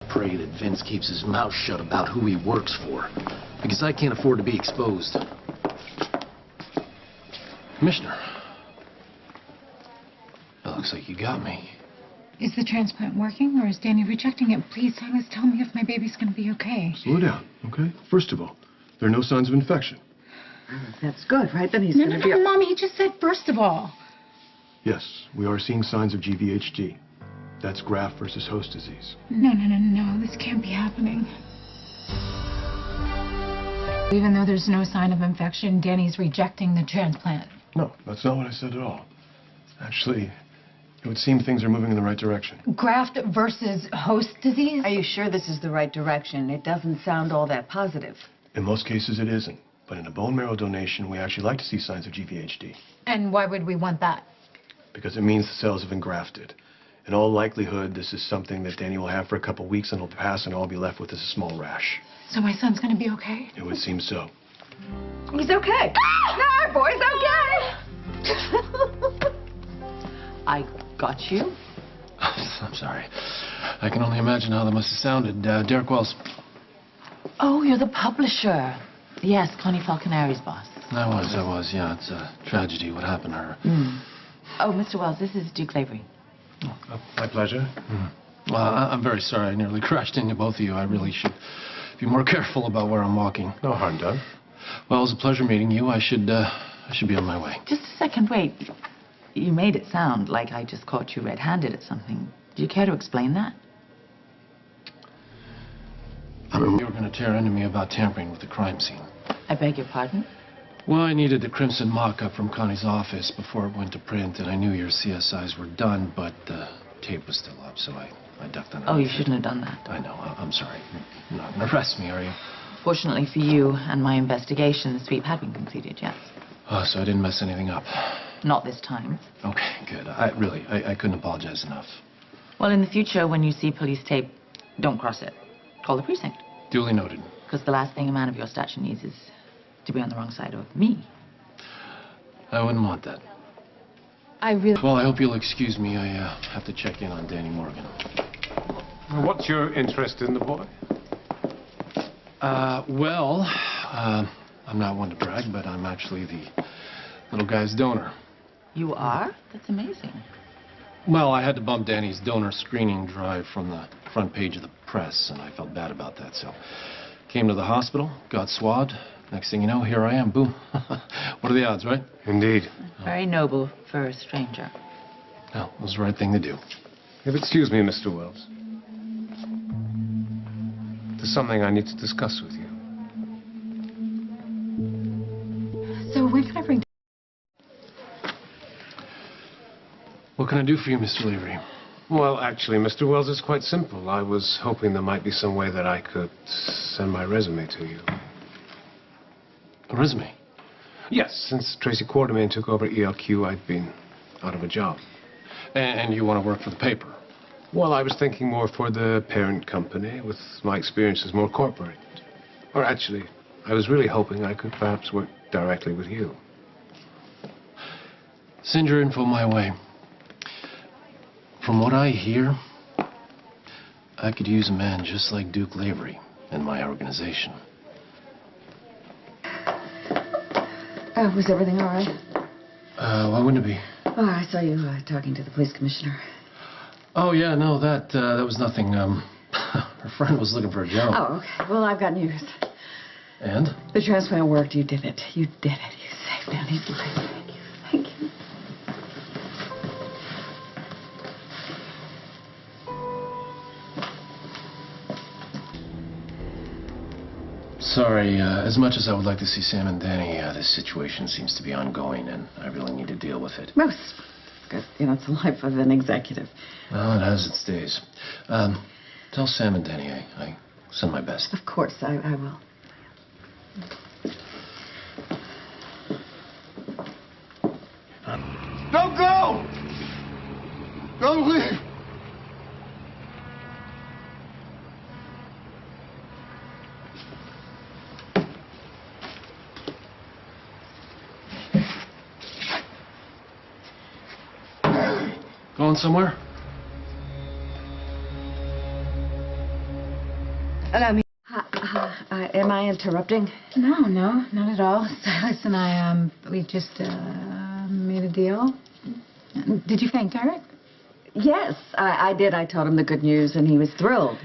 pray that Vince keeps his mouth shut about who he works for, because I can't afford to be exposed. Commissioner. It looks like you got me. Is the transplant working, or is Danny rejecting it? Please, Silas, tell me if my baby's going to be okay. Slow down, okay? First of all, there are no signs of infection. That's good, right? Then he's No, going to be... no, Mommy, he just said first of all. Yes, we are seeing signs of GVHD. That's graft versus host disease. No, this can't be happening. Even though there's no sign of infection, Danny's rejecting the transplant. No, that's not what I said at all. Actually, it would seem things are moving in the right direction. Graft versus host disease? Are you sure this is the right direction? It doesn't sound all that positive. In most cases, it isn't. But in a bone marrow donation, we actually like to see signs of GVHD. And why would we want that? Because it means the cells have been grafted. In all likelihood, this is something that Danny will have for a couple weeks, and it'll pass, and all we'll be left with is a small rash. So my son's going to be okay? It would seem so. He's okay. No, our boy's okay. I got you. I'm sorry. I can only imagine how that must have sounded. Derek Wells. Oh, you're the publisher. Yes, Connie Falconari's boss. I was, yeah. It's a tragedy what happened to her. Oh, Mr. Wells, this is Duke Lavery. My pleasure. Well, I'm very sorry I nearly crashed into both of you. I really should be more careful about where I'm walking. No harm done. Well, it was a pleasure meeting you. I should be on my way. Just a second, wait. You made it sound like I just caught you red-handed at something. Do you care to explain that? You were going to tear into me about tampering with the crime scene. I beg your pardon? Well, I needed the crimson mock-up from Connie's office before it went to print, and I knew your CSIs were done, but the tape was still up, so I ducked under. Oh, you shouldn't have done that. I know. I'm sorry. You're not going to arrest me, are you? Fortunately for you and my investigation, the sweep had been completed, yes. Oh, so I didn't mess anything up. Not this time. Okay, good. I couldn't apologize enough. Well, in the future, when you see police tape, don't cross it. Call the precinct. Duly noted. Because the last thing a man of your stature needs is to be on the wrong side of me. I wouldn't want that. Well, I hope you'll excuse me. I have to check in on Danny Morgan. What's your interest in the boy? Well, I'm not one to brag, but I'm actually the little guy's donor. You are? That's amazing. Well, I had to bump Danny's donor screening drive from the front page of the press, and I felt bad about that, so came to the hospital, got swabbed. Next thing you know, here I am. Boom. What are the odds, right? Indeed. Very noble for a stranger. No, it was the right thing to do. If excuse me, Mr. Wells. There's something I need to discuss with you. So when can I bring... What can I do for you, Mr. Lavery? Well, actually, Mr. Wells, it's quite simple. I was hoping there might be some way that I could send my resume to you. A resume? Yes, since Tracy Quartermain took over ELQ, I've been out of a job. And you want to work for the paper? Well, I was thinking more for the parent company, with my experiences more corporate. Or actually, I was really hoping I could perhaps work directly with you. Send your info my way. From what I hear, I could use a man just like Duke Lavery in my organization. Was everything all right? Why wouldn't it be? Oh, I saw you talking to the police commissioner. Oh, yeah, no, that was nothing. Her friend was looking for a job. Oh, okay. Well, I've got news. And? The transplant worked. You did it. You did it. You saved Danny's life. Thank you. Thank you. Sorry, as much as I would like to see Sam and Danny, this situation seems to be ongoing, and I really need to deal with it. Most. Because, it's the life of an executive. Well, it has its days. Tell Sam and Danny I send my best. Of course, I will. Don't go! Don't leave! Going somewhere? Allow me. Am I interrupting? No, not at all. Silas and I, we just made a deal. Did you thank Derek? Yes, I did. I told him the good news, and he was thrilled.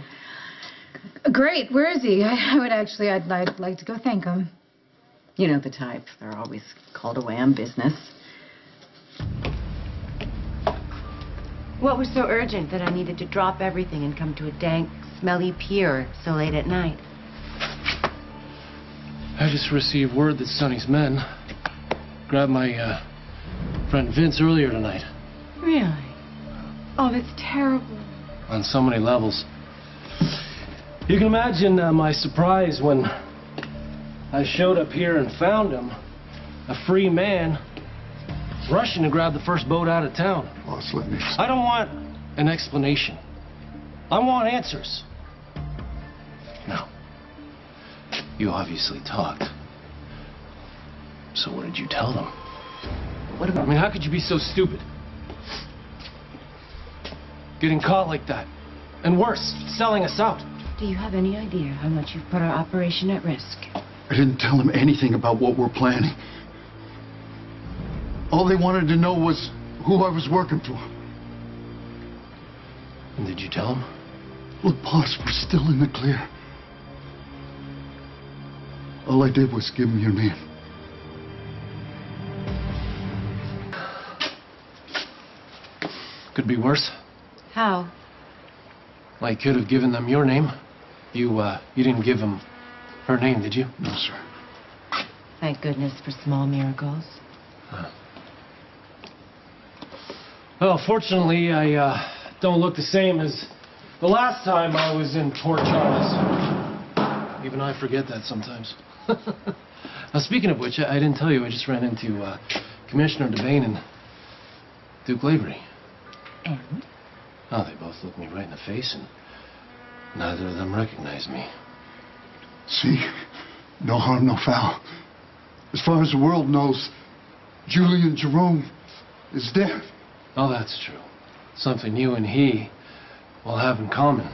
Great. Where is he? I'd like to go thank him. You know the type. They're always called away on business. What was so urgent that I needed to drop everything and come to a dank, smelly pier so late at night? I just received word that Sonny's men grabbed my friend Vince earlier tonight. Really? Oh, that's terrible. On so many levels. You can imagine my surprise when I showed up here and found him, a free man, rushing to grab the first boat out of town. Boss, let me... I don't want an explanation. I want answers. Now, you obviously talked. So what did you tell them? What about... I mean, how could you be so stupid? Getting caught like that. And worse, selling us out. Do you have any idea how much you've put our operation at risk? I didn't tell them anything about what we're planning. All they wanted to know was who I was working for. And did you tell them? Look, boss, we're still in the clear. All I did was give them your name. Could be worse. How? I could have given them your name. You didn't give them her name, did you? No, sir. Thank goodness for small miracles. Well, fortunately, I don't look the same as the last time I was in Port Charles. Even I forget that sometimes. Now, speaking of which, I didn't tell you, I just ran into Commissioner DeBane and Duke Lavery. And? Oh, they both looked me right in the face, and neither of them recognized me. See? No harm, no foul. As far as the world knows, Julian Jerome is dead. Oh, that's true. Something you and he will have in common.